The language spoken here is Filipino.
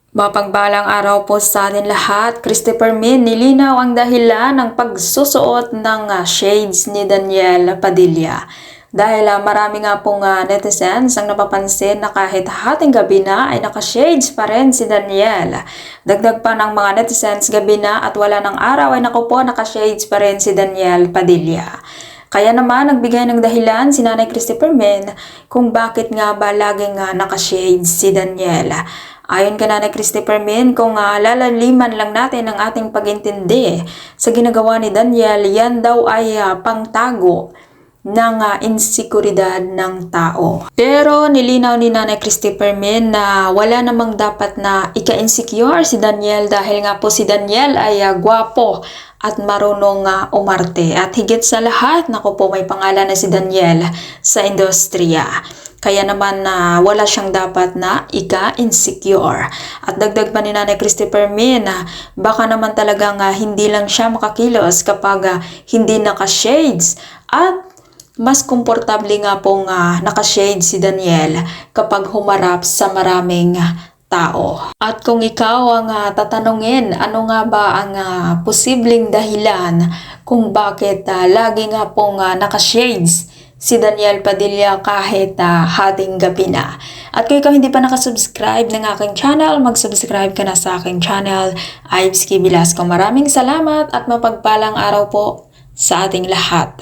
Mapagbalang araw po sa atin lahat. Christopher Min, nilinaw ang dahilan ng pagsusuot ng shades ni Daniel Padilla. Dahil marami nga pong netizens ang napapansin na kahit hating gabi na ay naka-shades pa rin si Daniel. Dagdag pa ng mga netizens, gabi na at wala ng araw ay naku po, naka-shades pa rin si Daniel Padilla. Kaya naman nagbigay ng dahilan si Nanay Christopher Min kung bakit nga ba laging naka-shades si Daniel. Ayon kay Nanay Christopher Min, kung lalaliman lang natin ang ating pag-intindi sa ginagawa ni Daniel, yan daw ay pangtago ng insekuridad ng tao. Pero nilinaw ni Nanay Christopher Min na wala namang dapat na ika-insecure si Daniel dahil nga po si Daniel ay gwapo at marunong umarte. At higit sa lahat, naku po, may pangalan na si Daniel sa industriya. Kaya naman wala siyang dapat na ika-insecure. At dagdag pa ni Nanay Christopher Min na baka naman talagang hindi lang siya makakilos kapag hindi naka-shades. At mas komportable nga pong naka-shades si Daniel kapag humarap sa maraming tao. At kung ikaw ang tatanungin, ano nga ba ang posibleng dahilan kung bakit lagi nga pong naka-shades si Daniel Padilla kahit hating gabi na. At kung ikaw hindi pa nakasubscribe ng aking channel, mag-subscribe ka na sa aking channel, Ives K. Velasco. Maraming salamat at mapagpalang araw po sa ating lahat.